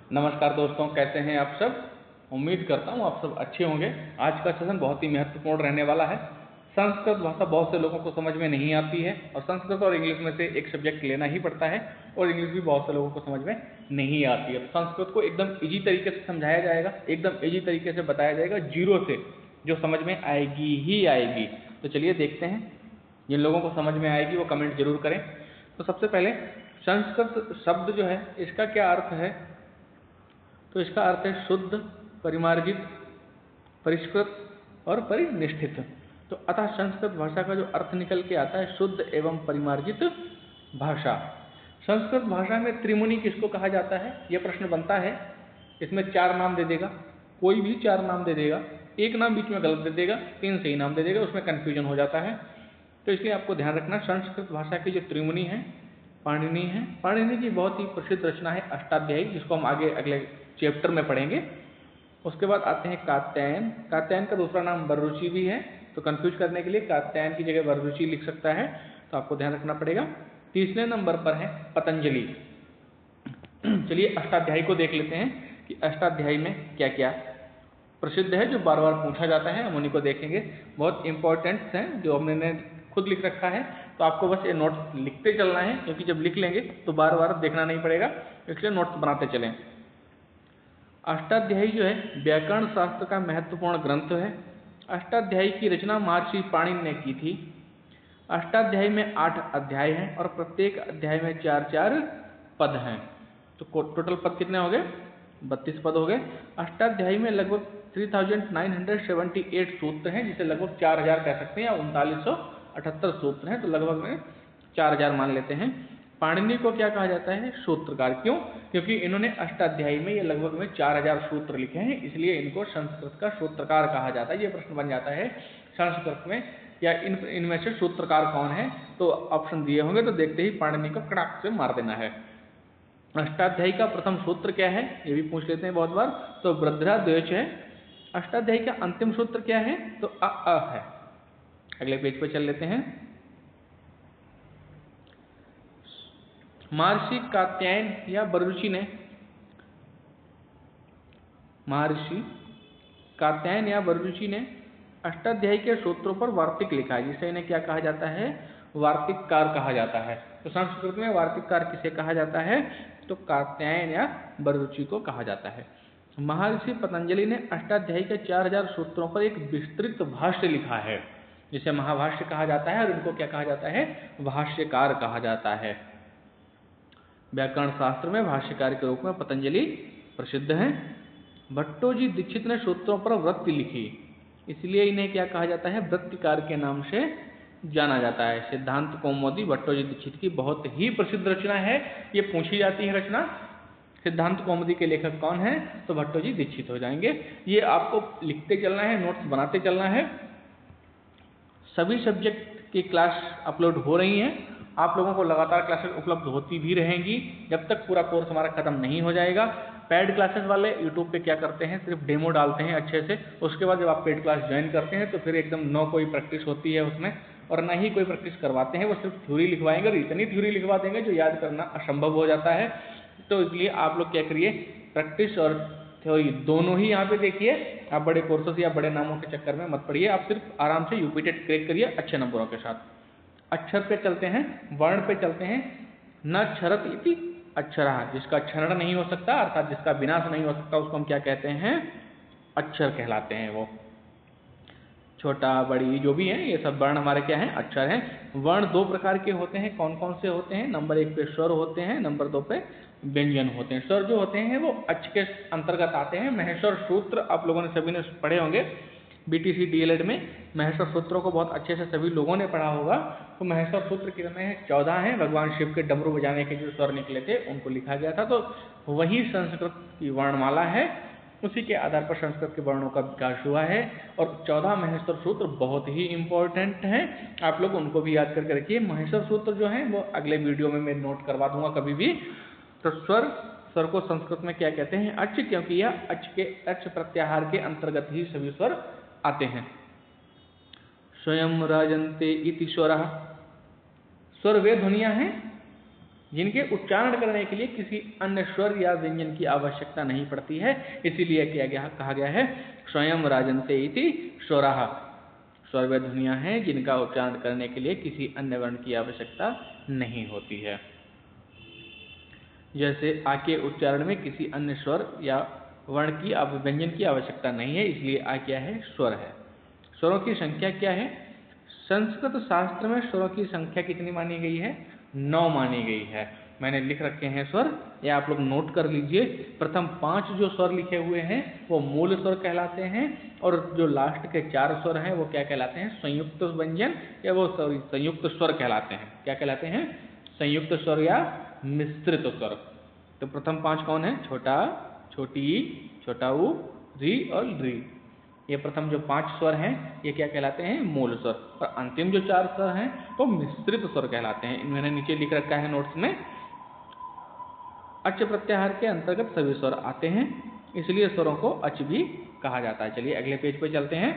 नमस्कार दोस्तों, कैसे हैं आप सब। उम्मीद करता हूँ आप सब अच्छे होंगे। आज का सेशन बहुत ही महत्वपूर्ण रहने वाला है। संस्कृत भाषा बहुत से लोगों को समझ में नहीं आती है और संस्कृत और इंग्लिश में से एक सब्जेक्ट लेना ही पड़ता है और इंग्लिश भी बहुत से लोगों को समझ में नहीं आती है। तो संस्कृत को एकदम ईजी तरीके से समझाया जाएगा, एकदम ईजी तरीके से बताया जाएगा, जीरो से, जो समझ में आएगी ही आएगी। तो चलिए देखते हैं, जिन लोगों को समझ में आएगी वो कमेंट जरूर करें। तो सबसे पहले संस्कृत शब्द जो है इसका क्या अर्थ है, तो इसका अर्थ है शुद्ध, परिमार्जित, परिष्कृत और परिनिष्ठित। तो अतः संस्कृत भाषा का जो अर्थ निकल के आता है शुद्ध एवं परिमार्जित भाषा। संस्कृत भाषा में त्रिमुनि किसको कहा जाता है, यह प्रश्न बनता है। इसमें 4 नाम दे देगा, कोई भी 4 नाम दे देगा, एक नाम बीच में गलत दे देगा, 3 सही नाम दे देगा, उसमें कन्फ्यूजन हो जाता है। तो इसलिए आपको ध्यान रखना, संस्कृत भाषा की जो त्रिमुनि है पाणिनि है। पाणिनि की बहुत ही प्रसिद्ध रचना है अष्टाध्यायी, जिसको हम आगे अगले चैप्टर में पढ़ेंगे। उसके बाद आते हैं कात्यायन। कात्यायन का दूसरा नाम वररुचि भी है, तो कंफ्यूज करने के लिए कात्यायन की जगह वररुचि लिख सकता है, तो आपको ध्यान रखना पड़ेगा। तीसरे नंबर पर है पतंजलि। चलिए अष्टाध्यायी को देख लेते हैं कि अष्टाध्यायी में क्या क्या प्रसिद्ध है, जो बार बार पूछा जाता है, हम उन्हीं को देखेंगे। बहुत इंपॉर्टेंट हैं जो हमने खुद लिख रखा है, तो आपको बस ये नोट्स लिखते चलना है, क्योंकि जब लिख लेंगे तो बार बार देखना नहीं पड़ेगा, इसलिए नोट्स बनाते चलें। अष्टाध्यायी जो है व्याकरण शास्त्र का महत्वपूर्ण ग्रंथ है। अष्टाध्यायी की रचना महर्षि पाणिनि ने की थी। अष्टाध्यायी में 8 अध्याय हैं और प्रत्येक अध्याय में 4-4 पद हैं। तो टोटल पद कितने हो गए? 32 पद हो गए। अष्टाध्यायी में लगभग 3978 सूत्र हैं, जिसे लगभग 4000 कह सकते हैं, या 3978 सूत्र हैं, तो लगभग में 4000 मान लेते हैं। पाणिनि को क्या कहा जाता है? सूत्रकार। क्यों? क्योंकि इन्होंने अष्टाध्यायी में ये लगभग में 4000 सूत्र लिखे हैं, इसलिए इनको संस्कृत का सूत्रकार कहा जाता है। ये प्रश्न बन जाता है संस्कृत में, या इनमें से सूत्रकार कौन है, तो ऑप्शन दिए होंगे, तो देखते ही पाणिनि को कड़ाक से मार देना है। अष्टाध्यायी का प्रथम सूत्र क्या है, ये भी पूछ लेते हैं बहुत बार, तो वृद्धा द्वेष है। अष्टाध्यायी का अंतिम सूत्र क्या है, तो अ है। अगले पेज पर चल लेते हैं। महर्षि कात्यायन या वररुचि ने अष्टाध्यायी के सूत्रों पर वार्तिक लिखा है, जिसे इन्हें क्या कहा जाता है? वार्तिककार कहा जाता है। तो संस्कृत में वार्तिककार किसे कहा जाता है, तो कात्यायन या वररुचि को कहा जाता है। महर्षि पतंजलि ने अष्टाध्यायी के 4000 सूत्रों पर एक विस्तृत भाष्य लिखा है, जिसे महाभाष्य कहा जाता है, और इनको क्या कहा जाता है? भाष्यकार कहा जाता है। व्याकरण शास्त्र में भाष्यकार के रूप में पतंजलि प्रसिद्ध हैं। भट्टोजी दीक्षित ने सूत्रों पर वृत्ति लिखी, इसलिए इन्हें क्या कहा जाता है? वृत्तिकार के नाम से जाना जाता है। सिद्धांत कौमुदी भट्टोजी दीक्षित की बहुत ही प्रसिद्ध रचना है, ये पूछी जाती है रचना। सिद्धांत कौमुदी के लेखक कौन है, तो भट्टोजी दीक्षित हो जाएंगे। ये आपको लिखते चलना है, नोट्स बनाते चलना है। सभी सब्जेक्ट की क्लास अपलोड हो रही हैं, आप लोगों को लगातार क्लासेस उपलब्ध होती भी रहेंगी जब तक पूरा कोर्स हमारा खत्म नहीं हो जाएगा। पेड क्लासेस वाले यूट्यूब पे क्या करते हैं, सिर्फ डेमो डालते हैं अच्छे से, उसके बाद जब आप पेड क्लास ज्वाइन करते हैं तो फिर एकदम नो कोई प्रैक्टिस होती है उसमें, और ना ही कोई प्रैक्टिस करवाते हैं। वो सिर्फ थ्योरी लिखवाएंगे और इतनी थ्योरी लिखवा देंगे जो याद करना असंभव हो जाता है। तो इसलिए आप लोग क्या करिए, प्रैक्टिस और थ्योरी दोनों ही यहाँ पे देखिए। आप बड़े कोर्सेस या बड़े नामों के चक्कर में मत पड़िए, आप सिर्फ आराम से यूपी टेट क्रैक करिए अच्छे नंबरों के साथ। अक्षर पे चलते हैं, वर्ण पे चलते हैं। न क्षरत इति अक्षरः, जिसका क्षरण नहीं हो सकता अर्थात जिसका विनाश नहीं हो सकता, उसको हम क्या कहते हैं? अक्षर कहलाते हैं। वो छोटा बड़ी जो भी है, ये सब वर्ण हमारे क्या हैं? अक्षर हैं। वर्ण 2 प्रकार के होते हैं, कौन कौन से होते हैं? नंबर 1 पे स्वर होते हैं, नंबर 2 पे व्यंजन होते हैं। स्वर जो होते हैं वो अच के अंतर्गत आते हैं। महेश्वर सूत्र आप लोगों ने सभी ने पढ़े होंगे, बीटीसी डीएलएड में महेश्वर सूत्रों को बहुत अच्छे से सभी लोगों ने पढ़ा होगा। तो महेश्वर सूत्र कितने हैं? 14 हैं। भगवान शिव के डमरू बजाने के जो स्वर निकले थे उनको लिखा गया था, तो वही संस्कृत की वर्णमाला है, उसी के आधार पर संस्कृत के वर्णों का विकास हुआ है। और 14 महेश्वर सूत्र बहुत ही इंपॉर्टेंट हैं, आप लोग उनको भी याद करके रखिए। महेश्वर सूत्र जो हैं वो अगले वीडियो में मैं नोट करवा दूंगा कभी भी। तो स्वर को संस्कृत में क्या कहते हैं? अच, क्योंकि यह अच प्रत्याहार के अंतर्गत ही सभी स्वर आते हैं। स्वयं राजन्ते इति स्वरः, स्वर वे ध्वनियां हैं जिनके उच्चारण करने के लिए किसी अन्य स्वर या व्यंजन की आवश्यकता नहीं पड़ती है, इसीलिए कहा गया है स्वयं राजन्ते इति स्वराः। स्वर वे ध्वनियां हैं जिनका उच्चारण करने के लिए किसी अन्य वर्ण की आवश्यकता नहीं होती है। जैसे आ के उच्चारण में किसी अन्य स्वर या वर्ण की व्यंजन की आवश्यकता नहीं है, इसलिए आ क्या है, स्वर है। स्वरों की संख्या क्या है? संस्कृत शास्त्र में स्वरों की संख्या कितनी मानी गई है? 9 मानी गई है। मैंने लिख रखे हैं स्वर, या आप लोग नोट कर लीजिए। प्रथम 5 जो स्वर लिखे हुए हैं वो मूल स्वर कहलाते हैं, और जो लास्ट के 4 स्वर हैं वो क्या कहलाते हैं? संयुक्त व्यंजन, या वो संयुक्त स्वर कहलाते हैं। क्या कहलाते हैं? संयुक्त स्वर या मिश्रित स्वर। तो प्रथम 5 कौन है? छोटा, छोटी, छोटा ऊ, री और री। ये प्रथम जो 5 स्वर हैं ये क्या कहलाते हैं? मूल स्वर। और अंतिम जो 4 स्वर हैं वो मिश्रित स्वर कहलाते हैं। मैंने नीचे लिख रखा है नोट्स में, अच प्रत्याहार के अंतर्गत सभी स्वर आते हैं, इसलिए स्वरों को अच भी कहा जाता है। चलिए अगले पेज पे चलते हैं।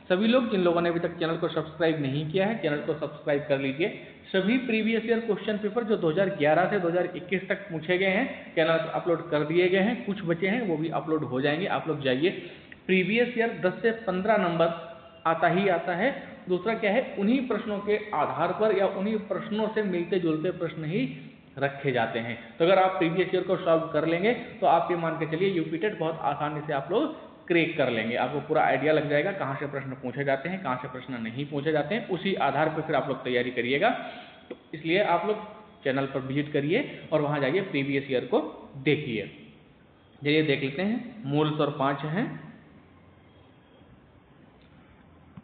सभी लोग जिन लोगों ने अभी तक चैनल को सब्सक्राइब नहीं किया है, चैनल को सब्सक्राइब कर लीजिए। सभी प्रीवियस ईयर क्वेश्चन पेपर जो 2011 से 2021 तक पूछे गए हैं चैनल पर अपलोड कर दिए गए हैं, कुछ बचे हैं वो भी अपलोड हो जाएंगे। आप लोग जाइए। प्रीवियस ईयर 10 से 15 नंबर आता ही आता है। दूसरा क्या है, उन्हीं प्रश्नों के आधार पर या उन्हीं प्रश्नों से मिलते जुलते प्रश्न ही रखे जाते हैं। तो अगर आप प्रीवियस ईयर को सॉल्व कर लेंगे तो आप ये मान के चलिए यूपी टेट बहुत आसानी से आप लोग क्रैक कर लेंगे। आपको पूरा आइडिया लग जाएगा कहाँ से प्रश्न पूछे जाते हैं, कहाँ से प्रश्न नहीं पूछे जाते हैं। उसी आधार पर फिर आप लोग तैयारी करिएगा। तो इसलिए आप लोग चैनल पर विजिट करिए और वहाँ जाइए प्रीवियस ईयर को देखिए। चलिए देख लेते हैं। मूल स्वर 5 हैं।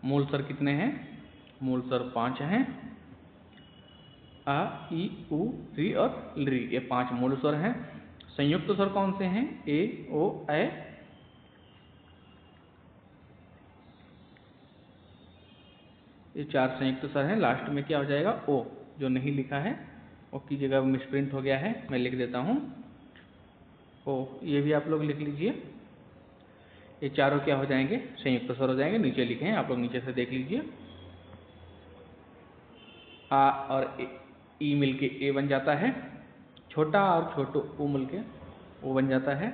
मूल स्वर कितने हैं? मूल स्वर 5 हैं। आ, ई, उ, री और री, ये 5 मूल स्वर हैं। संयुक्त स्वर कौन से हैं? ए, ओ, ए। ये 4 संयुक्त स्वर हैं। लास्ट में क्या हो जाएगा? ओ, जो नहीं लिखा है ओ की जगह मिसप्रिंट हो गया है, मैं लिख देता हूँ ओ। ये भी आप लोग लिख लीजिए। ये चारों क्या हो जाएंगे? संयुक्त स्वर हो जाएंगे। नीचे लिखे हैं, आप लोग नीचे से देख लीजिए। आ और ई मिलके ए बन जाता है। छोटा और छोटो ऊ मिलके ओ बन जाता है।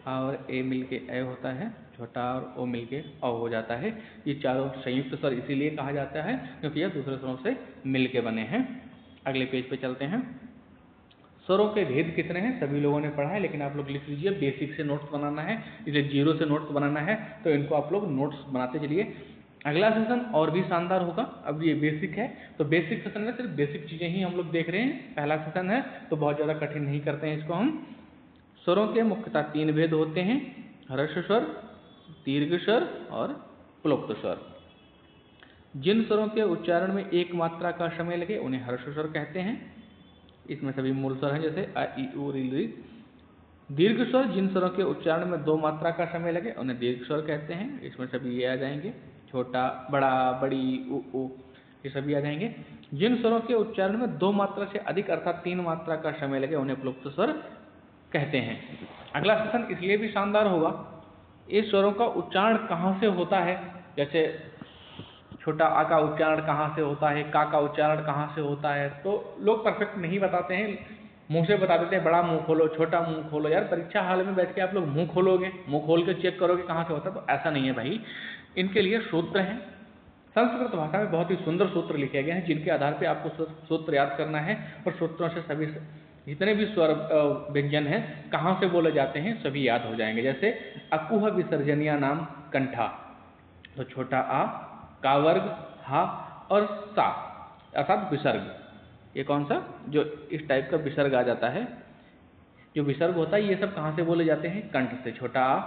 आ और ए मिलके ए होता है। छोटा और ओ मिलके औ हो जाता है। ये चारों संयुक्त स्वर इसीलिए कहा जाता है क्योंकि ये दूसरे स्वरों से मिलके बने हैं। अगले पेज पे चलते हैं। स्वरों के भेद कितने हैं सभी लोगों ने पढ़ा है, लेकिन आप लोग लिख लीजिए। बेसिक से नोट्स बनाना है, इसे 0 से नोट्स बनाना है, तो इनको आप लोग नोट्स बनाते चलिए। अगला सेशन और भी शानदार होगा। अब ये बेसिक है तो बेसिक सेशन में सिर्फ बेसिक चीज़ें ही हम लोग देख रहे हैं। पहला सेशन है तो बहुत ज़्यादा कठिन नहीं करते हैं इसको हम। स्वरों के मुख्यतः 3 भेद होते हैं: ह्रस्व स्वर, दीर्घ स्वर और प्लोक्त स्वर। जिन स्वरों के उच्चारण में एक मात्रा का समय लगे उन्हें ह्रस्व स्वर कहते हैं। इसमें सभी मूल स्वर हैं, जैसे अ, ई, उ, री। दीर्घ स्वर जिन स्वरों के उच्चारण में 2 मात्रा का समय लगे उन्हें दीर्घ स्वर कहते हैं। इसमें सभी ये आ जाएंगे: छोटा, बड़ा, बड़ी, उ, ये सभी आ जाएंगे। जिन स्वरों के उच्चारण में 2 मात्रा से अधिक अर्थात 3 मात्रा का समय लगे उन्हें प्लुप्त स्वर कहते हैं। अगला सेशन इसलिए भी शानदार होगा, इस स्वरों का उच्चारण कहाँ से होता है। जैसे छोटा आ का उच्चारण कहाँ से होता है, का उच्चारण कहाँ से होता है, तो लोग परफेक्ट नहीं बताते हैं, मुंह से बता देते हैं बड़ा मुंह खोलो, छोटा मुंह खोलो। यार परीक्षा हाल में बैठ के आप लोग मुंह खोलोगे, मुंह खोल के चेक करोगे कहाँ से होता है, तो ऐसा नहीं है भाई। इनके लिए सूत्र हैं। संस्कृत भाषा में बहुत ही सुंदर सूत्र लिखे गए हैं जिनके आधार पर आपको सूत्र याद करना है, और सूत्रों से सभी जितने भी स्वर व्यंजन हैं कहाँ से बोले जाते हैं सभी याद हो जाएंगे। जैसे अकुह विसर्जनिया नाम कंठा, तो छोटा आ, का वर्ग, हा और सा अर्थात विसर्ग। ये कौन सा? जो इस टाइप का विसर्ग आ जाता है, जो विसर्ग होता है, ये सब कहाँ से बोले जाते हैं? कंठ से। छोटा आ,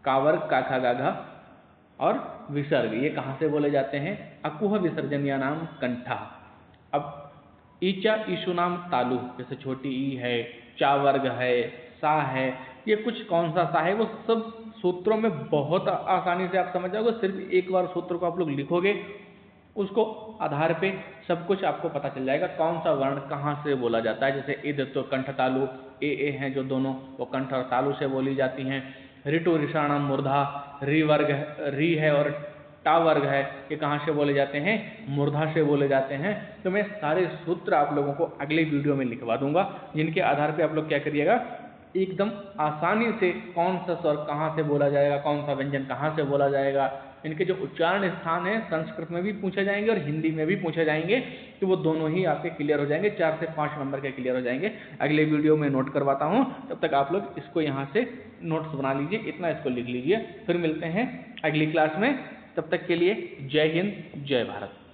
का वर्ग, का खा गा घा और विसर्ग, ये कहाँ से बोले जाते हैं? अकुह विसर्जनिया नाम कंठा। अब ईचा ईशु नाम तालु, जैसे छोटी ई है, चा वर्ग है, सा है, ये कुछ कौन सा सा है, वो सब सूत्रों में बहुत आसानी से आप समझ जाओगे। सिर्फ एक बार सूत्र को आप लोग लिखोगे, उसको आधार पे सब कुछ आपको पता चल जाएगा कौन सा वर्ण कहाँ से बोला जाता है। जैसे इद तो कंठ तालु, ए हैं जो दोनों, वो कंठ और तालु से बोली जाती हैं। ऋतु ऋषाणम मूर्धा, री वर्ग री है और टा वर्ग है ये कहाँ से बोले जाते हैं, मूर्धा से बोले जाते हैं। तो मैं सारे सूत्र आप लोगों को अगले वीडियो में लिखवा दूंगा, जिनके आधार पे आप लोग क्या करिएगा, एकदम आसानी से कौन सा स्वर कहाँ से बोला जाएगा, कौन सा व्यंजन कहाँ से बोला जाएगा, इनके जो उच्चारण स्थान है संस्कृत में भी पूछे जाएंगे और हिंदी में भी पूछे जाएंगे, तो वो दोनों ही आपके क्लियर हो जाएंगे, 4 से 5 नंबर के क्लियर हो जाएंगे। अगले वीडियो में नोट करवाता हूँ, तब तक आप लोग इसको यहाँ से नोट्स बना लीजिए, इतना इसको लिख लीजिए। फिर मिलते हैं अगली क्लास में, तब तक के लिए जय हिंद जय भारत।